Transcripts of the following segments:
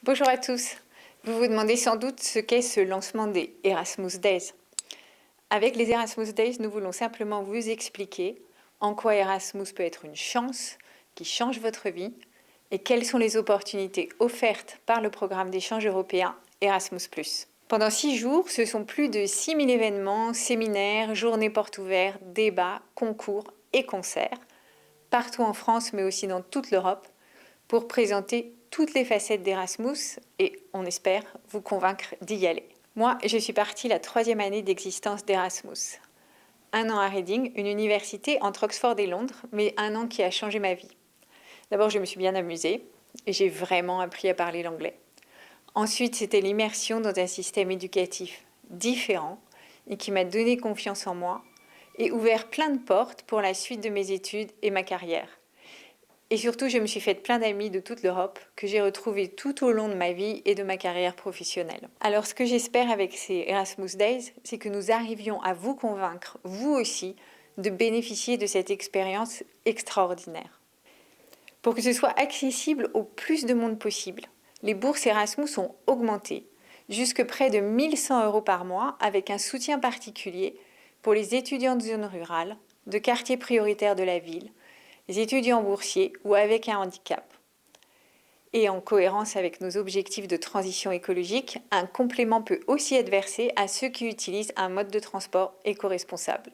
Bonjour à tous. Vous vous demandez sans doute ce qu'est ce lancement des Erasmus Days. Avec les Erasmus Days, nous voulons simplement vous expliquer en quoi Erasmus peut être une chance qui change votre vie et quelles sont les opportunités offertes par le programme d'échange européen Erasmus+. Pendant 6 jours, ce sont plus de 6000 événements, séminaires, journées portes ouvertes, débats, concours et concerts, partout en France mais aussi dans toute l'Europe, pour présenter toutes les facettes d'Erasmus et, on espère, vous convaincre d'y aller. Moi, je suis partie la 3e année d'existence d'Erasmus. 1 an à Reading, une université entre Oxford et Londres, mais 1 an qui a changé ma vie. D'abord, je me suis bien amusée et j'ai vraiment appris à parler l'anglais. Ensuite, c'était l'immersion dans un système éducatif différent et qui m'a donné confiance en moi et ouvert plein de portes pour la suite de mes études et ma carrière. Et surtout, je me suis faite plein d'amis de toute l'Europe que j'ai retrouvés tout au long de ma vie et de ma carrière professionnelle. Alors, ce que j'espère avec ces Erasmus Days, c'est que nous arrivions à vous convaincre, vous aussi, de bénéficier de cette expérience extraordinaire. Pour que ce soit accessible au plus de monde possible, les bourses Erasmus ont augmenté, jusque près de 1 100 € par mois, avec un soutien particulier pour les étudiants de zones rurales, de quartiers prioritaires de la ville, les étudiants boursiers ou avec un handicap. Et en cohérence avec nos objectifs de transition écologique, un complément peut aussi être versé à ceux qui utilisent un mode de transport éco-responsable.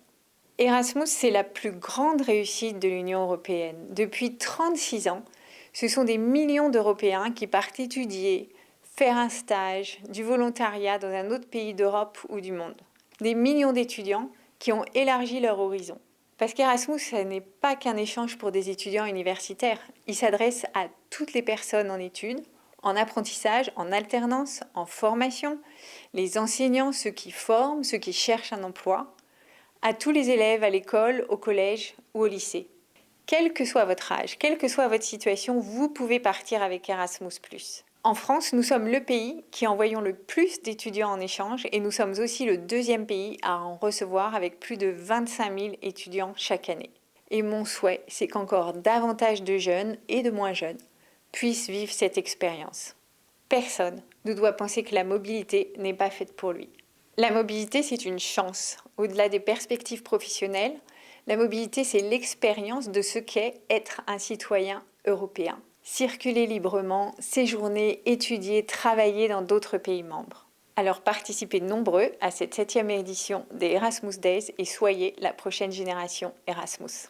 Erasmus, c'est la plus grande réussite de l'Union européenne. Depuis 36 ans, ce sont des millions d'Européens qui partent étudier, faire un stage, du volontariat dans un autre pays d'Europe ou du monde. Des millions d'étudiants qui ont élargi leur horizon. Parce qu'Erasmus, ce n'est pas qu'un échange pour des étudiants universitaires. Il s'adresse à toutes les personnes en études, en apprentissage, en alternance, en formation, les enseignants, ceux qui forment, ceux qui cherchent un emploi, à tous les élèves à l'école, au collège ou au lycée. Quel que soit votre âge, quelle que soit votre situation, vous pouvez partir avec Erasmus+. En France, nous sommes le pays qui envoyons le plus d'étudiants en échange et nous sommes aussi le 2e pays à en recevoir avec plus de 25 000 étudiants chaque année. Et mon souhait, c'est qu'encore davantage de jeunes et de moins jeunes puissent vivre cette expérience. Personne ne doit penser que la mobilité n'est pas faite pour lui. La mobilité, c'est une chance. Au-delà des perspectives professionnelles, la mobilité, c'est l'expérience de ce qu'est être un citoyen européen. Circuler librement, séjourner, étudier, travailler dans d'autres pays membres. Alors participez nombreux à cette 7e édition des Erasmus Days et soyez la prochaine génération Erasmus.